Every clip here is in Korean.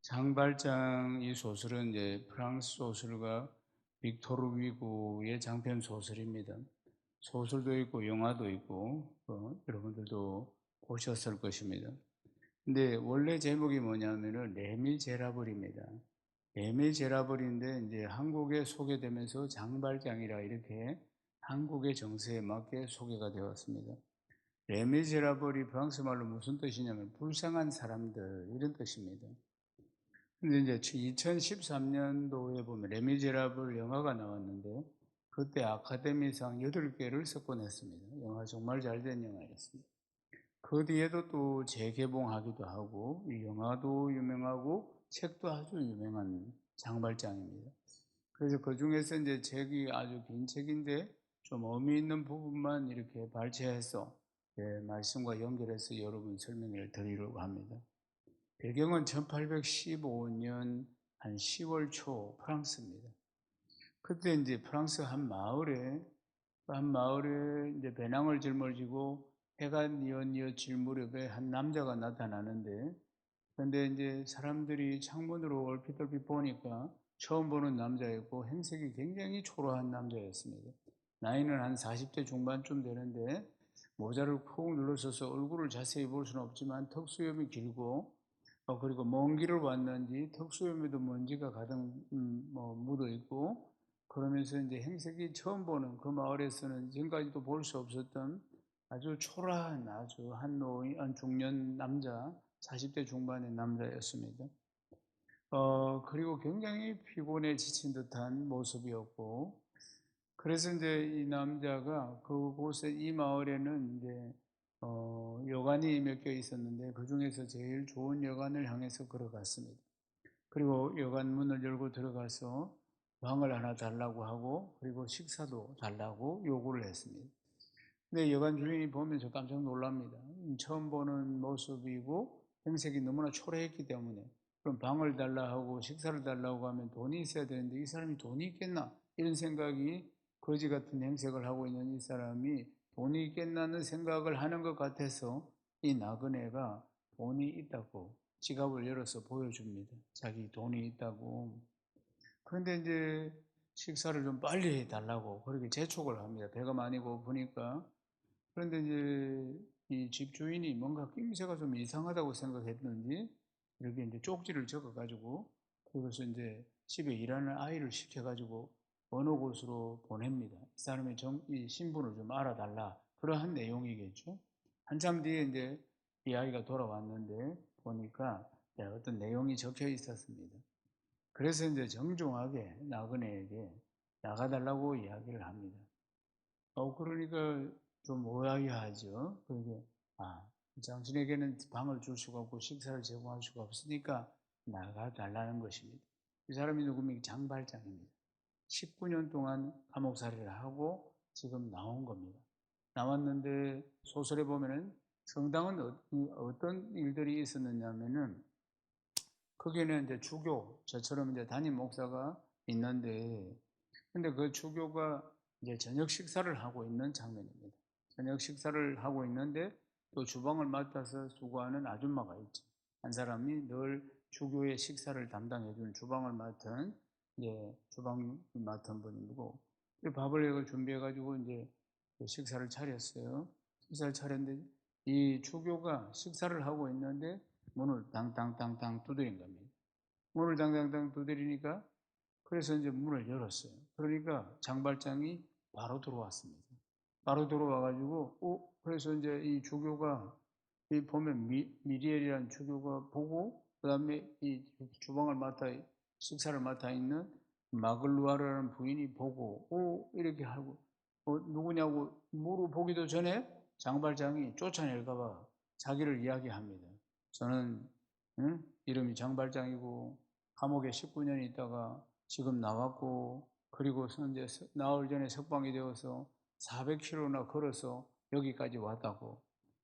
장발장 이 소설은 이제 프랑스 소설가 빅토르 위고의 장편 소설입니다. 소설도 있고 영화도 있고 여러분들도 보셨을 것입니다. 근데 원래 제목이 뭐냐면은 레미제라블입니다. 레미제라블인데 이제 한국에 소개되면서 장발장이라 이렇게 한국의 정서에 맞게 소개가 되었습니다. 레미제라블이 프랑스 말로 무슨 뜻이냐면 불쌍한 사람들 이런 뜻입니다. 근데 이제 2013년도에 보면 레미제라블 영화가 나왔는데 그때 아카데미상 8개를 석권했습니다. 영화 정말 잘 된 영화였습니다. 그 뒤에도 또 재개봉하기도 하고 이 영화도 유명하고 책도 아주 유명한 장발장입니다. 그래서 그 중에서 이제 책이 아주 긴 책인데 좀 의미 있는 부분만 이렇게 발췌해서 말씀과 연결해서 여러분 설명을 드리려고 합니다. 배경은 1815년 한 10월 초 프랑스입니다. 그때 이제 프랑스 한 마을에 이제 배낭을 짊어지고 해가 뉘엿뉘엿 질 무렵에 한 남자가 나타나는데, 그런데 이제 사람들이 창문으로 얼핏얼핏 보니까 처음 보는 남자였고 행색이 굉장히 초라한 남자였습니다. 나이는 한 40대 중반쯤 되는데 모자를 푹 눌러서서 얼굴을 자세히 볼 수는 없지만 턱수염이 길고 그리고 먼 길을 왔는지 턱수염에도 먼지가 가득 묻어 있고, 그러면서 이제 행색이 처음 보는 그 마을에서는 지금까지도 볼 수 없었던 아주 초라한 아주 한 노인, 한 중년 남자, 40대 중반의 남자였습니다. 그리고 굉장히 피곤해 지친 듯한 모습이었고, 그래서 이제 이 남자가 그곳에 이 마을에는 이제 여관이 몇 개 있었는데 그 중에서 제일 좋은 여관을 향해서 걸어갔습니다. 그리고 여관 문을 열고 들어가서 방을 하나 달라고 하고 그리고 식사도 달라고 요구를 했습니다. 근데 여관 주인이 보면서 깜짝 놀랍니다. 처음 보는 모습이고 행색이 너무나 초라했기 때문에 그럼 방을 달라 하고 식사를 달라고 하면 돈이 있어야 되는데 이 사람이 돈이 있겠나? 이런 생각이, 거지 같은 행색을 하고 있는 이 사람이 돈이 있겠나는 생각을 하는 것 같아서 이 나그네가 돈이 있다고 지갑을 열어서 보여줍니다. 자기 돈이 있다고. 그런데 이제 식사를 좀 빨리 해달라고 그렇게 재촉을 합니다. 배가 많이 고프니까. 그런데 이제 이 집주인이 뭔가 낌새가 좀 이상하다고 생각했는지 이렇게 이제 쪽지를 적어가지고 그것을 이제 집에 일하는 아이를 시켜가지고 어느 곳으로 보냅니다. 이 사람의 이 신분을 좀 알아달라. 그러한 내용이겠죠. 한참 뒤에 이제 이 아이가 돌아왔는데 보니까 어떤 내용이 적혀 있었습니다. 그래서 이제 정중하게 나그네에게 나가달라고 이야기를 합니다. 그러니까 좀 의아해하죠. 그게, 아, 당신에게는 방을 줄 수가 없고 식사를 제공할 수가 없으니까 나가달라는 것입니다. 이 사람이 누구면 장발장입니다. 19년 동안 감옥살이를 하고 지금 나온 겁니다. 나왔는데 소설에 보면은 성당은 어떤 일들이 있었느냐면은 거기에는 이제 주교, 저처럼 이제 담임 목사가 있는데, 근데 그 주교가 이제 저녁 식사를 하고 있는 장면입니다. 저녁 식사를 하고 있는데 또 주방을 맡아서 수고하는 아줌마가 있죠. 한 사람이 늘 주교의 식사를 담당해주는 주방을 맡은, 주방 맡은 분이고, 밥을 준비해가지고 이제 식사를 차렸어요. 식사를 차렸는데 이 주교가 식사를 하고 있는데 문을 당당당당 두드린 겁니다. 문을 당당당 두드리니까 그래서 이제 문을 열었어요. 그러니까 장발장이 바로 들어왔습니다. 바로 들어와가지고, 그래서 이제 이 주교가, 이 보면 미리엘이라는 주교가 보고, 그 다음에 이 주방을 식사를 맡아 있는 마글루아르라는 부인이 보고, 이렇게 하고, 누구냐고 물어보기도 전에 장발장이 쫓아낼까봐 자기를 이야기합니다. 저는, 이름이 장발장이고, 감옥에 19년 있다가 지금 나왔고, 그리고 이제 나흘 전에 석방이 되어서 400km나 걸어서 여기까지 왔다고.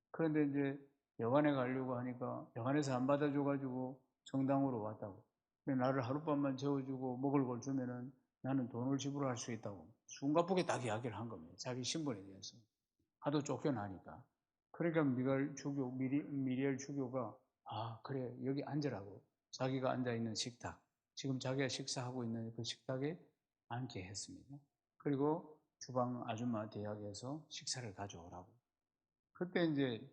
그런데 이제 여관에 가려고 하니까 여관에서 안 받아줘가지고 정당으로 왔다고. 근데 나를 하룻밤만 재워주고 먹을 걸 주면은 나는 돈을 지불할 수 있다고. 숨가쁘게 딱 이야기를 한 겁니다. 자기 신분에 대해서. 하도 쫓겨나니까. 그러니까 미리엘 주교가, 그래, 여기 앉으라고. 자기가 앉아있는 식탁, 지금 자기가 식사하고 있는 그 식탁에 앉게 했습니다. 그리고 주방 아줌마 대학에서 식사를 가져오라고. 그때 이제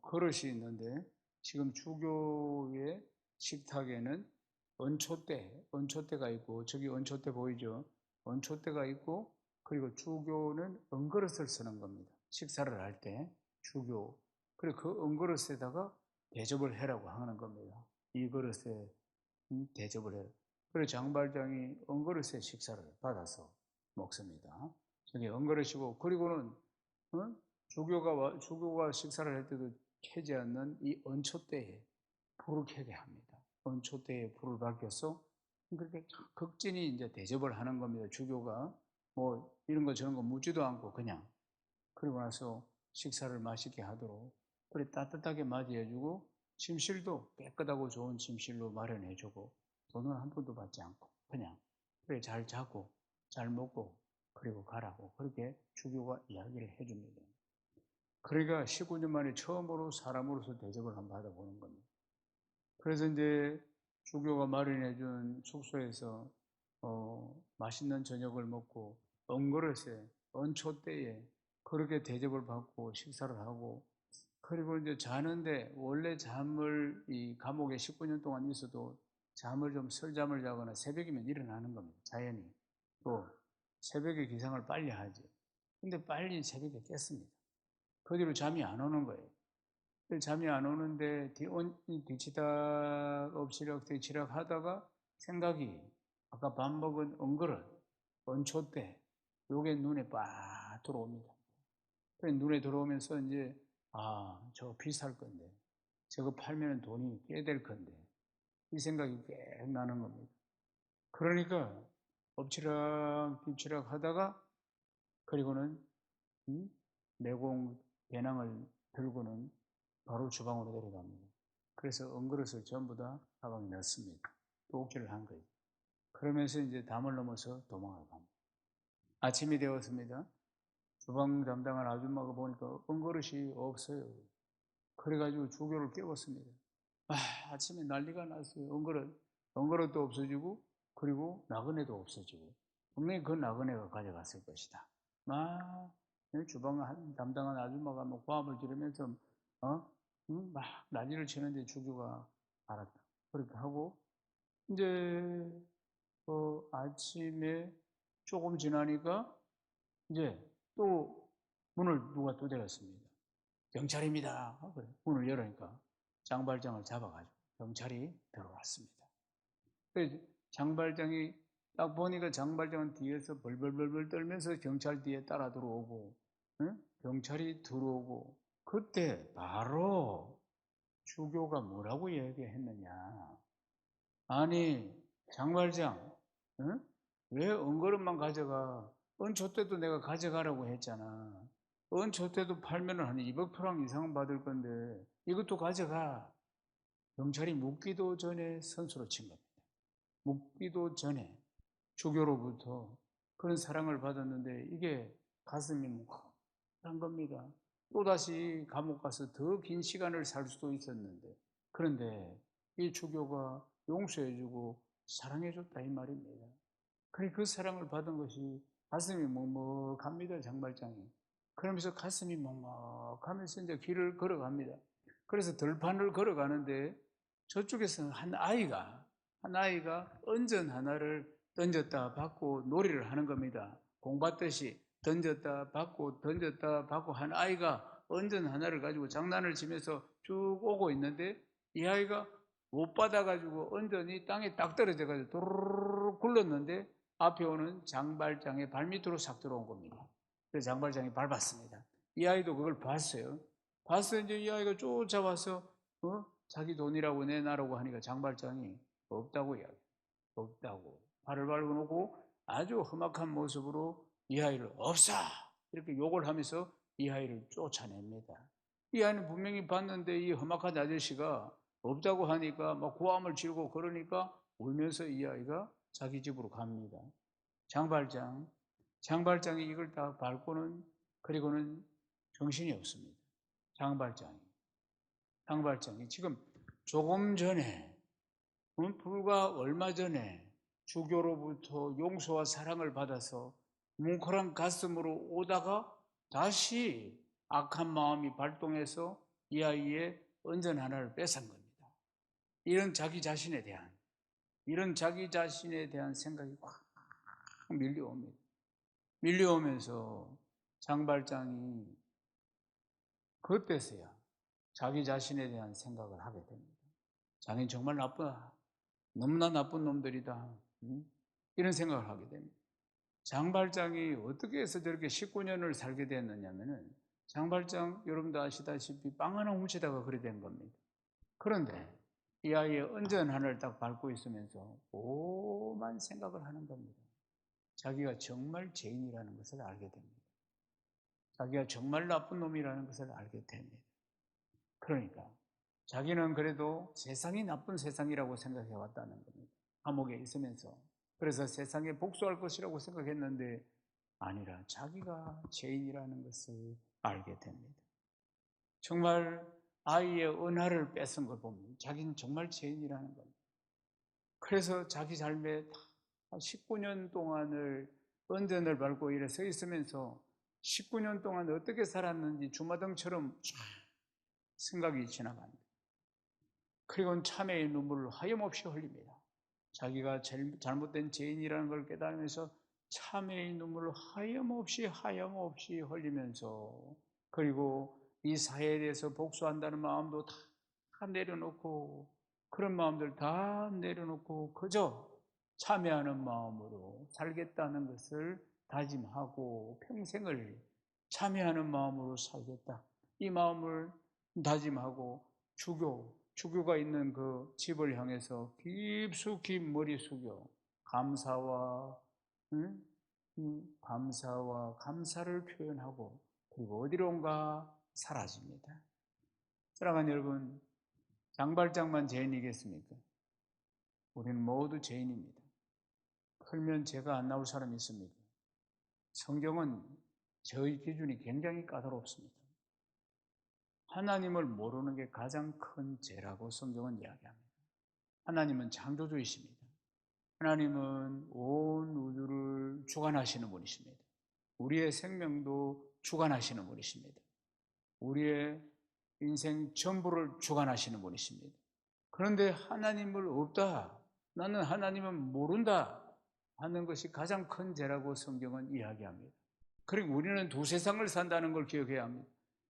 그릇이 있는데 지금 주교의 식탁에는 은초대가 있고, 저기 은초대 보이죠? 은초대가 있고, 그리고 주교는 은그릇을 쓰는 겁니다. 식사를 할 때 주교. 그리고 그 은그릇에다가 대접을 해라고 하는 겁니다. 이 그릇에 대접을 해요. 그리고 장발장이 은그릇에 식사를 받아서 먹습니다. 저게 은그릇이고, 그리고는 주교가 식사를 할 때도 켜지 않는 이 은초대에 불을 켜게 합니다. 은초대에 불을 밝혀서 그렇게 극진히 이제 대접을 하는 겁니다. 주교가 뭐 이런 거 저런 거 묻지도 않고 그냥. 그리고 나서 식사를 맛있게 하도록 그래 따뜻하게 맞이해주고, 침실도 깨끗하고 좋은 침실로 마련해주고, 돈은 한 푼도 받지 않고 그냥 그래 잘 자고 잘 먹고 그리고 가라고 그렇게 주교가 이야기를 해줍니다. 그러니까 19년 만에 처음으로 사람으로서 대접을 한번 받아보는 겁니다. 그래서 이제 주교가 마련해준 숙소에서 맛있는 저녁을 먹고 은그릇에 은초대에 그렇게 대접을 받고 식사를 하고, 그리고 이제 자는데 원래 잠을 이 감옥에 19년 동안 있어도 잠을 좀 설잠을 자거나 새벽이면 일어나는 겁니다. 자연히. 또 새벽에 기상을 빨리 하지. 근데 빨리 새벽에 깼습니다. 그 뒤로 잠이 안 오는 거예요. 잠이 안 오는데 뒤치락 엎치락 뒤치락 하다가 생각이 아까 밥 먹은 은그릇 은초대 요게 눈에 빡 들어옵니다. 눈에 들어오면서 이제 저거 비쌀 건데 저거 팔면 돈이 꽤 될 건데 이 생각이 꽤 나는 겁니다. 그러니까 엎치락 뒤치락 하다가 그리고는 내공 배낭을 들고는 바로 주방으로 내려갑니다. 그래서 은그릇을 전부 다 가방에 넣습니다. 또 옥질을 한 거예요. 그러면서 이제 담을 넘어서 도망을 갑니다. 아침이 되었습니다. 주방 담당한 아줌마가 보니까 은그릇이 없어요. 그래가지고 주교를 깨웠습니다. 아침에 난리가 났어요. 은그릇도 없어지고, 그리고 나그네도 없어지고, 분명히 그 나그네가 가져갔을 것이다. 주방 담당한 아줌마가 뭐 고함을 지르면서, 막 난리를 치는데 주교가 알았다. 그렇게 하고, 이제, 아침에 조금 지나니까, 이제 또 문을 누가 두드렸습니다. 경찰입니다. 그래. 문을 열으니까 장발장을 잡아가지고 경찰이 들어왔습니다. 장발장이 딱 보니까 장발장은 뒤에서 벌벌벌벌 떨면서 경찰 뒤에 따라 들어오고, 응? 경찰이 들어오고, 그때 바로 주교가 뭐라고 얘기했느냐. 아니, 장발장, 응? 왜 은그릇만 가져가? 은초 때도 내가 가져가라고 했잖아. 은초 때도 팔면 한 200프랑 이상 받을 건데 이것도 가져가. 경찰이 묻기도 전에 선수로 친 겁니다. 묻기도 전에 주교로부터 그런 사랑을 받았는데 이게 가슴이 묵한 겁니다. 또다시 감옥 가서 더 긴 시간을 살 수도 있었는데, 그런데 이 주교가 용서해주고 사랑해줬다 이 말입니다. 그 사랑을 받은 것이 가슴이 먹먹합니다. 장발장이. 그러면서 가슴이 먹먹하면서 이제 길을 걸어갑니다. 그래서 들판을 걸어가는데 저쪽에서는 한 아이가 은전 하나를 던졌다 받고 놀이를 하는 겁니다. 공받듯이 던졌다 받고 한 아이가 은전 하나를 가지고 장난을 치면서 쭉 오고 있는데, 이 아이가 못 받아가지고 은전이 땅에 딱 떨어져가지고 도르르르 굴렀는데 앞에 오는 장발장의 발밑으로 싹 들어온 겁니다. 그래서 장발장이 밟았습니다. 이 아이도 그걸 봤어요. 봤어요. 이제 이 아이가 쫓아와서 자기 돈이라고 내놔라고 하니까 장발장이 없다고 이야기해요. 없다고 발을 밟아놓고 아주 험악한 모습으로 이 아이를 없어! 이렇게 욕을 하면서 이 아이를 쫓아냅니다. 이 아이는 분명히 봤는데 이 험악한 아저씨가 없다고 하니까 막 고함을 지르고 그러니까 울면서 이 아이가 자기 집으로 갑니다. 장발장이 이걸 다 밟고는, 그리고는 정신이 없습니다. 장발장이 지금 조금 전에 불과 얼마 전에 주교로부터 용서와 사랑을 받아서 뭉클한 가슴으로 오다가 다시 악한 마음이 발동해서 이 아이의 은전 하나를 뺏은 겁니다. 이런 자기 자신에 대한 생각이 확 밀려옵니다. 밀려오면서 장발장이 그때서야 자기 자신에 대한 생각을 하게 됩니다. 자기는 정말 나쁘다. 너무나 나쁜 놈들이다. 이런 생각을 하게 됩니다. 장발장이 어떻게 해서 저렇게 19년을 살게 됐느냐면은, 장발장 여러분도 아시다시피 빵 하나 훔치다가 그래 된 겁니다. 그런데 이 아이의 은전 하나를 딱 밟고 있으면서 오만 생각을 하는 겁니다. 자기가 정말 죄인이라는 것을 알게 됩니다. 자기가 정말 나쁜 놈이라는 것을 알게 됩니다. 그러니까 자기는 그래도 세상이 나쁜 세상이라고 생각해 왔다는 겁니다. 감옥에 있으면서. 그래서 세상에 복수할 것이라고 생각했는데 아니라 자기가 죄인이라는 것을 알게 됩니다. 정말 아이의 은하를 뺏은 걸 보면 자기는 정말 죄인이라는 겁니다. 그래서 자기 삶에 19년 동안을 은전을 밟고 이래 서 있으면서 19년 동안 어떻게 살았는지 주마등처럼 생각이 지나갑니다. 그리고 참회의 눈물을 하염없이 흘립니다. 자기가 잘못된 죄인이라는 걸 깨달으면서 참회의 눈물을 하염없이 흘리면서, 그리고 이 사회에 대해서 복수한다는 마음도 다 내려놓고, 그런 마음들 다 내려놓고 그저 참회하는 마음으로 살겠다는 것을 다짐하고 평생을 참회하는 마음으로 살겠다, 이 마음을 다짐하고 주교가 있는 그 집을 향해서 깊숙이 머리 숙여 감사와 감사를 표현하고, 그리고 어디론가 사라집니다. 사랑하는 여러분, 장발장만 죄인이겠습니까? 우리는 모두 죄인입니다. 그러면 죄가 안 나올 사람이 있습니까? 성경은 저희 기준이 굉장히 까다롭습니다. 하나님을 모르는 게 가장 큰 죄라고 성경은 이야기합니다. 하나님은 창조주이십니다. 하나님은 온 우주를 주관하시는 분이십니다. 우리의 생명도 주관하시는 분이십니다. 우리의 인생 전부를 주관하시는 분이십니다. 그런데 하나님을 없다, 나는 하나님은 모른다 하는 것이 가장 큰 죄라고 성경은 이야기합니다. 그리고 우리는 두 세상을 산다는 걸 기억해야 합니다.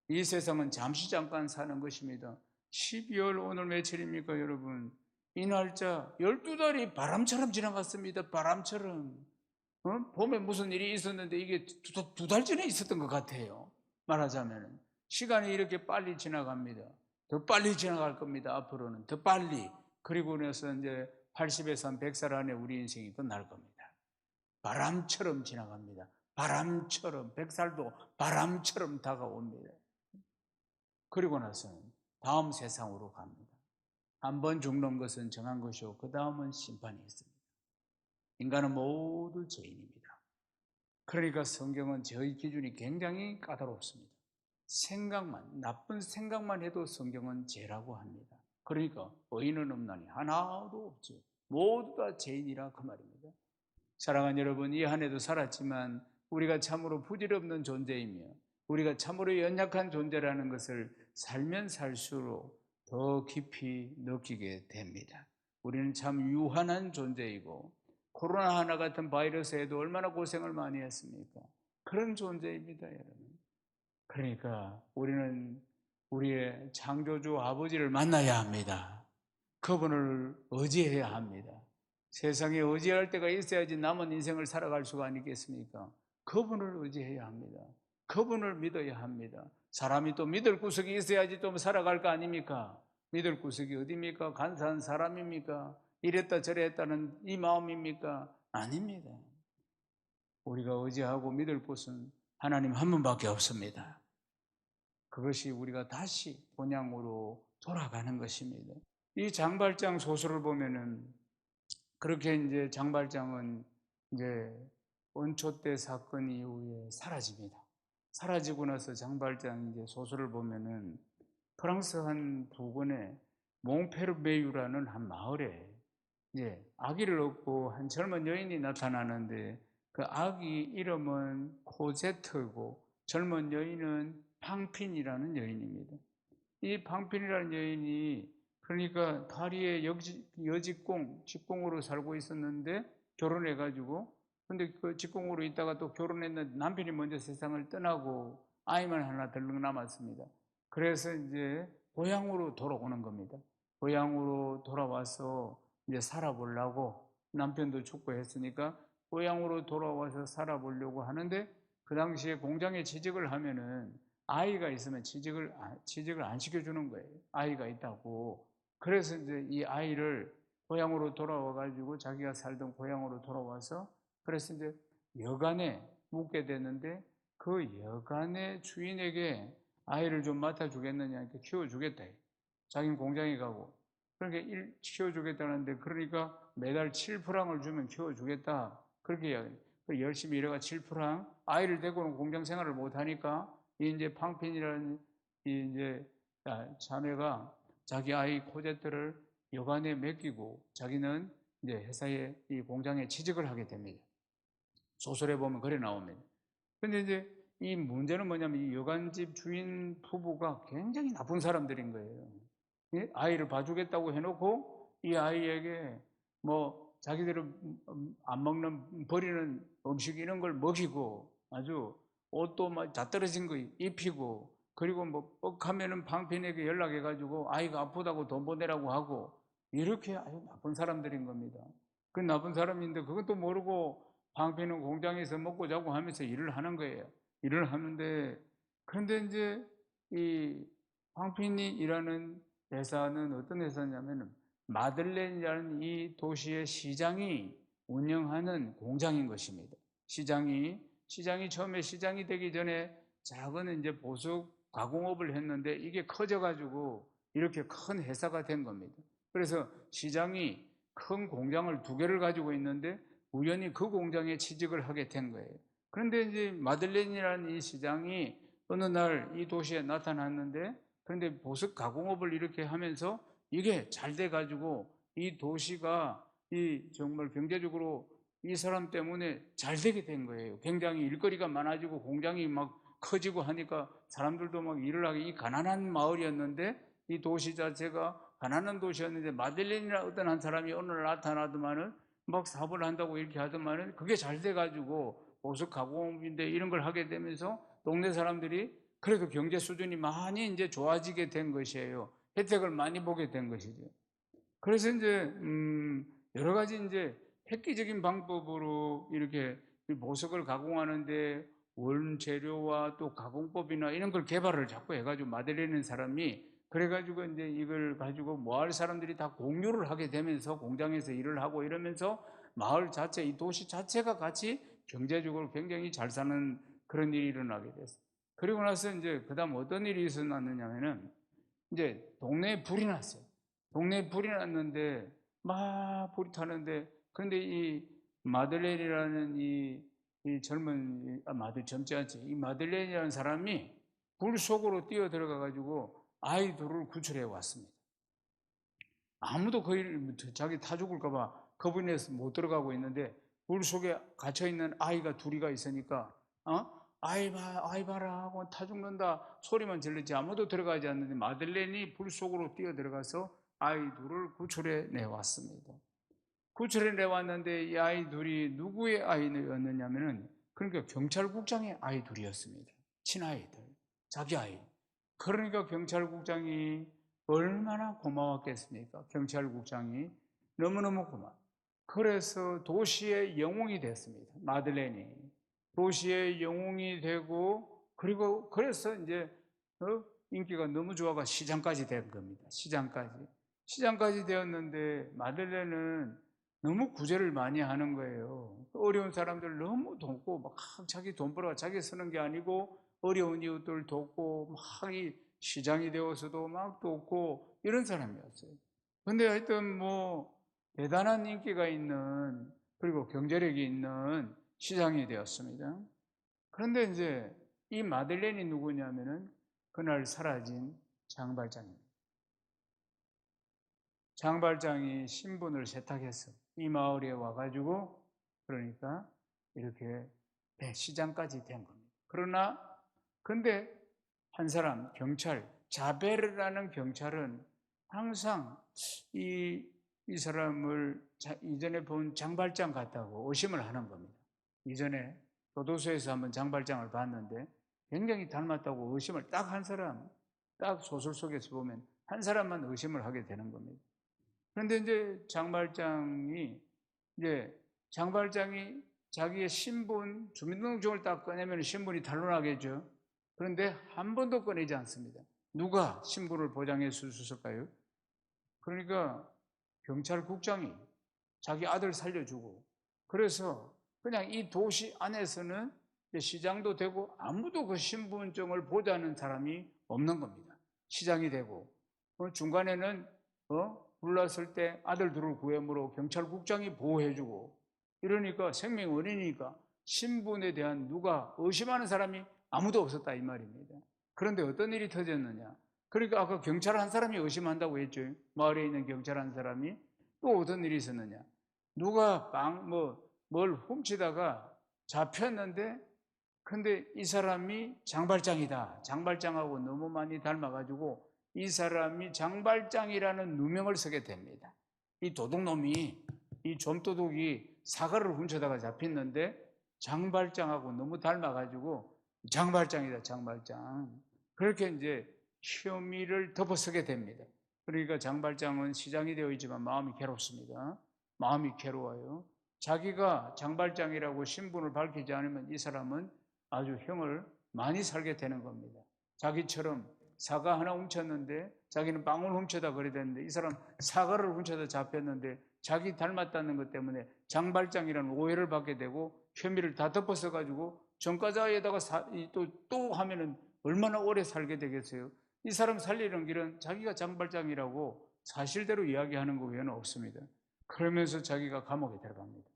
이 세상은 잠시 잠깐 사는 것입니다. 12월 오늘 며칠입니까 여러분? 이 날짜 12달이 바람처럼 지나갔습니다. 바람처럼. 봄에 무슨 일이 있었는데 이게 두 달 전에 있었던 것 같아요. 말하자면 시간이 이렇게 빨리 지나갑니다. 더 빨리 지나갈 겁니다. 앞으로는 더 빨리. 그리고 나서 이제 80에서 한 100살 안에 우리 인생이 끝날 겁니다. 바람처럼 지나갑니다. 바람처럼. 100살도 바람처럼 다가옵니다. 그리고 나서는 다음 세상으로 갑니다. 한 번 죽는 것은 정한 것이고 그 다음은 심판이 있습니다. 인간은 모두 죄인입니다. 그러니까 성경은 저희 기준이 굉장히 까다롭습니다. 나쁜 생각만 해도 성경은 죄라고 합니다. 그러니까 의인은 없나니 하나도 없지, 모두 다 죄인이라 그 말입니다. 사랑하는 여러분, 이 한 해도 살았지만 우리가 참으로 부질없는 존재이며 우리가 참으로 연약한 존재라는 것을 살면 살수록 더 깊이 느끼게 됩니다. 우리는 참 유한한 존재이고 코로나 하나 같은 바이러스에도 얼마나 고생을 많이 했습니까? 그런 존재입니다, 여러분. 그러니까 우리는 우리의 창조주 아버지를 만나야 합니다. 그분을 의지해야 합니다. 세상에 의지할 때가 있어야지 남은 인생을 살아갈 수가 아니겠습니까? 그분을 의지해야 합니다. 그분을 믿어야 합니다. 사람이 또 믿을 구석이 있어야지 또 살아갈 거 아닙니까? 믿을 구석이 어디입니까? 간사한 사람입니까? 이랬다 저랬다는 이 마음입니까? 아닙니다. 우리가 의지하고 믿을 곳은 하나님 한 분밖에 없습니다. 그것이 우리가 다시 본향으로 돌아가는 것입니다. 이 장발장 소설을 보면은 그렇게 이제 장발장은 이제 원초 때 사건 이후에 사라집니다. 사라지고 나서 장발장 이제 소설을 보면은 프랑스 한 부근에 몽페르베유라는 한 마을에 아기를 얻고 한 젊은 여인이 나타나는데 그 아기 이름은 코제트고 젊은 여인은 팡핀이라는 여인입니다. 이 팡핀이라는 여인이 그러니까 파리의 직공으로 살고 있었는데 결혼해가지고 근데 그 직공으로 있다가 또 결혼했는데 남편이 먼저 세상을 떠나고 아이만 하나 덜렁 남았습니다. 그래서 이제 고향으로 돌아오는 겁니다. 고향으로 돌아와서 이제 살아보려고 남편도 죽고 했으니까 고향으로 돌아와서 살아보려고 하는데 그 당시에 공장에 취직을 하면은 아이가 있으면 취직을 안 시켜주는 거예요. 아이가 있다고. 그래서 이제 이 아이를 고향으로 돌아와 가지고 자기가 살던 고향으로 돌아와서 그래서 이제 여간에 묵게 되는데 그 여간의 주인에게 아이를 좀 맡아주겠느냐 이렇게 키워주겠다. 자기는 공장에 가고 그러니까 키워주겠다는데 그러니까 매달 7프랑을 주면 키워주겠다. 그렇게 이야기해요. 열심히 일해가 7프랑 아이를 데리고는 공장 생활을 못하니까 이제 팡핀이라는 이제 자매가 자기 아이 코제트를 여관에 맡기고 자기는 이제 회사에 이 공장에 취직을 하게 됩니다. 소설에 보면 그래 나옵니다. 근데 이제 이 문제는 뭐냐면 이 여관집 주인 부부가 굉장히 나쁜 사람들인 거예요. 아이를 봐주겠다고 해놓고 이 아이에게 뭐 자기들은 안 먹는 버리는 음식 이런 걸 먹이고 아주 옷도 막 다 떨어진 거 입히고 그리고 뭐 뻑하면은 방편에게 연락해가지고 아이가 아프다고 돈 보내라고 하고 이렇게 아주 나쁜 사람들인 겁니다. 그 나쁜 사람인데 그것도 모르고 방편은 공장에서 먹고 자고 하면서 일을 하는 거예요. 일을 하는데 그런데 이제 이 방편이 일하는 회사는 어떤 회사냐면 마들렌이라는 이 도시의 시장이 운영하는 공장인 것입니다. 시장이 처음에 시장이 되기 전에 작은 이제 보석 가공업을 했는데 이게 커져가지고 이렇게 큰 회사가 된 겁니다. 그래서 시장이 큰 공장을 2개를 가지고 있는데 우연히 그 공장에 취직을 하게 된 거예요. 그런데 이제 마들렌이라는 이 시장이 어느 날 이 도시에 나타났는데 그런데 보석 가공업을 이렇게 하면서 이게 잘 돼가지고 이 도시가 이 정말 경제적으로 이 사람 때문에 잘 되게 된 거예요. 굉장히 일거리가 많아지고 공장이 막 커지고 하니까 사람들도 막 일을 하기 이 가난한 마을이었는데 이 도시 자체가 가난한 도시였는데 마들렌이라 어떤 한 사람이 어느 날 나타나더만은 막 사업을 한다고 이렇게 하더만은 그게 잘 돼가지고 보석 가공업인데 이런 걸 하게 되면서 동네 사람들이 그래도 경제 수준이 많이 이제 좋아지게 된 것이에요. 혜택을 많이 보게 된 것이죠. 그래서 이제 여러 가지 이제 획기적인 방법으로 이렇게 보석을 가공하는데 원재료와 또 가공법이나 이런 걸 개발을 자꾸 해가지고 마들렌 사람이 그래가지고 이제 이걸 가지고 마을 사람들이 다 공유를 하게 되면서 공장에서 일을 하고 이러면서 마을 자체, 이 도시 자체가 같이 경제적으로 굉장히 잘 사는 그런 일이 일어나게 됐어요. 그리고 나서 이제 그 다음 어떤 일이 있었냐면은 이제 동네에 불이 났어요. 동네에 불이 났는데 막 불이 타는데 그런데 이 마들렌이라는 이 젊은 젊지 않지 이 마들렌이라는 사람이 불 속으로 뛰어 들어가 가지고 아이 둘을 구출해 왔습니다. 아무도 그 일 자기 타 죽을까봐 겁이 내서 못 들어가고 있는데 물 속에 갇혀 있는 아이가 둘이가 있으니까 아이 봐라 하고 타 죽는다 소리만 질렀지 아무도 들어가지 않는데 마들렌이 불 속으로 뛰어 들어가서 아이 둘을 구출해 내왔습니다. 구출해 내왔는데 이 아이 둘이 누구의 아이였느냐면은 그러니까 경찰국장의 아이 둘이었습니다. 친아이들, 자기 아이. 그러니까 경찰국장이 얼마나 고마웠겠습니까? 경찰국장이 너무너무 고마워. 그래서 도시의 영웅이 됐습니다. 마들렌이. 도시의 영웅이 되고 그리고 그래서 이제 인기가 너무 좋아가 시장까지 된 겁니다. 시장까지 되었는데 마들렌은 너무 구제를 많이 하는 거예요. 어려운 사람들 너무 돕고 막 자기 돈 벌어 자기 쓰는 게 아니고 어려운 이웃들 돕고 막 이 시장이 되어서도 막 돕고 이런 사람이었어요. 근데 하여튼 뭐 대단한 인기가 있는 그리고 경제력이 있는 시장이 되었습니다. 그런데 이제 이 마들렌이 누구냐면은 그날 사라진 장발장입니다. 장발장이 신분을 세탁했어. 이 마을에 와가지고 그러니까 이렇게 시장까지 된 겁니다. 그러나 근데 한 사람 경찰 자베르라는 경찰은 항상 이 사람을 이전에 본 장발장 같다고 의심을 하는 겁니다. 이전에 교도소에서 한번 장발장을 봤는데 굉장히 닮았다고 의심을 딱 한 사람, 딱 소설 속에서 보면 한 사람만 의심을 하게 되는 겁니다. 그런데 이제 장발장이 자기의 신분, 주민등록증을 딱 꺼내면 신분이 탄로나겠죠. 그런데 한 번도 꺼내지 않습니다. 누가 신분을 보장해 줄 수 있을까요? 그러니까 경찰국장이 자기 아들 살려주고 그래서 그냥 이 도시 안에서는 시장도 되고 아무도 그 신분증을 보자는 사람이 없는 겁니다. 시장이 되고 중간에는 불났을 때 아들 둘을 구해물어 경찰국장이 보호해주고 이러니까 생명 은인이니까 신분에 대한 누가 의심하는 사람이 아무도 없었다 이 말입니다. 그런데 어떤 일이 터졌느냐? 그러니까 아까 경찰 한 사람이 의심한다고 했죠. 마을에 있는 경찰 한 사람이 또 어떤 일이 있었느냐? 누가 뭘 훔치다가 잡혔는데 근데 이 사람이 장발장이다. 장발장하고 너무 많이 닮아가지고 이 사람이 장발장이라는 누명을 쓰게 됩니다. 이 도둑놈이, 이 좀도둑이 사과를 훔쳐다가 잡혔는데 장발장하고 너무 닮아가지고 장발장이다, 장발장. 그렇게 이제 혐의를 덮어쓰게 됩니다. 그러니까 장발장은 시장이 되어 있지만 마음이 괴롭습니다. 마음이 괴로워요. 자기가 장발장이라고 신분을 밝히지 않으면 이 사람은 아주 형을 많이 살게 되는 겁니다. 자기처럼 사과 하나 훔쳤는데 자기는 빵을 훔쳐다 그래야 되는데 이 사람 사과를 훔쳐다 잡혔는데 자기 닮았다는 것 때문에 장발장이라는 오해를 받게 되고 혐의를 다 덮어써가지고 전과자에다가 또 하면은 얼마나 오래 살게 되겠어요. 이 사람 살리는 길은 자기가 장발장이라고 사실대로 이야기하는 것 외에는 없습니다. 그러면서 자기가 감옥에 들어갑니다.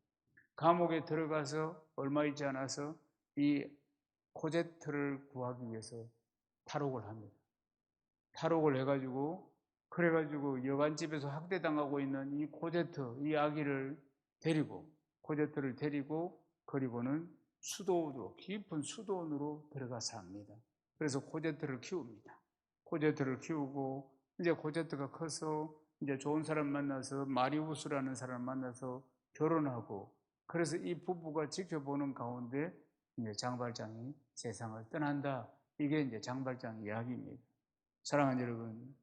감옥에 들어가서 얼마 있지 않아서 이 코제트를 구하기 위해서 탈옥을 합니다. 탈옥을 해가지고 그래가지고 여관집에서 학대당하고 있는 이 코제트, 이 아기를 코제트를 데리고 그리고는 수도원으로 깊은 수도원으로 들어가서 합니다. 그래서 코제트를 키웁니다. 코제트를 키우고 이제 코제트가 커서 이제 좋은 사람 만나서 마리우스라는 사람 만나서 결혼하고 그래서 이 부부가 지켜보는 가운데 이제 장발장이 세상을 떠난다. 이게 이제 장발장 이야기입니다. 사랑하는 여러분,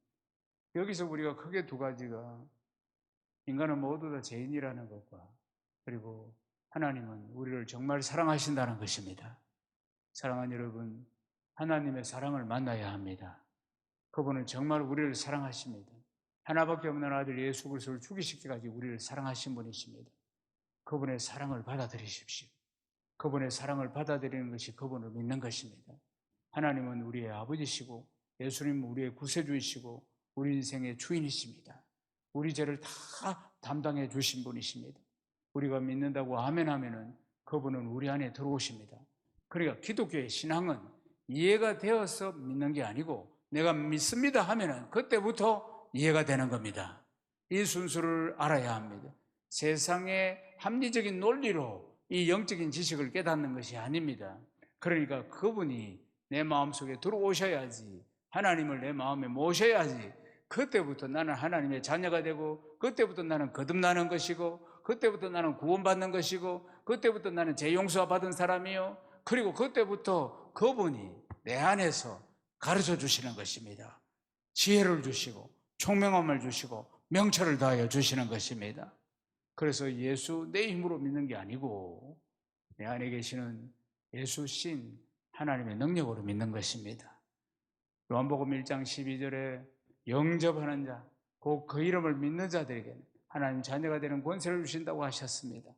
여기서 우리가 크게 두 가지가 인간은 모두 다 죄인이라는 것과 그리고 하나님은 우리를 정말 사랑하신다는 것입니다. 사랑하는 여러분, 하나님의 사랑을 만나야 합니다. 그분은 정말 우리를 사랑하십니다. 하나밖에 없는 아들 예수 그리스도를 죽이시기까지 우리를 사랑하신 분이십니다. 그분의 사랑을 받아들이십시오. 그분의 사랑을 받아들이는 것이 그분을 믿는 것입니다. 하나님은 우리의 아버지시고 예수님은 우리의 구세주이시고 우리 인생의 주인이십니다. 우리 죄를 다 담당해 주신 분이십니다. 우리가 믿는다고 아멘 하면은 그분은 우리 안에 들어오십니다. 그러니까 기독교의 신앙은 이해가 되어서 믿는 게 아니고 내가 믿습니다 하면은 그때부터 이해가 되는 겁니다. 이 순수를 알아야 합니다. 세상의 합리적인 논리로 이 영적인 지식을 깨닫는 것이 아닙니다. 그러니까 그분이 내 마음속에 들어오셔야지, 하나님을 내 마음에 모셔야지, 그때부터 나는 하나님의 자녀가 되고 그때부터 나는 거듭나는 것이고 그때부터 나는 구원받는 것이고 그때부터 나는 죄 용서 받은 사람이요, 그리고 그때부터 그분이 내 안에서 가르쳐 주시는 것입니다. 지혜를 주시고 총명함을 주시고 명철을 다하여 주시는 것입니다. 그래서 예수 내 힘으로 믿는 게 아니고 내 안에 계시는 예수 신 하나님의 능력으로 믿는 것입니다. 요한복음 1장 12절에 영접하는 자, 곧 그 이름을 믿는 자들에게는 하나님 자녀가 되는 권세를 주신다고 하셨습니다.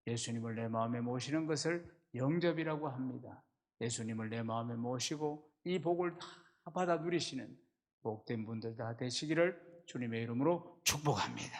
예수님을 내 마음에 모시는 것을 영접이라고 합니다. 예수님을 내 마음에 모시고 이 복을 다 받아 누리시는 복된 분들 다 되시기를 주님의 이름으로 축복합니다.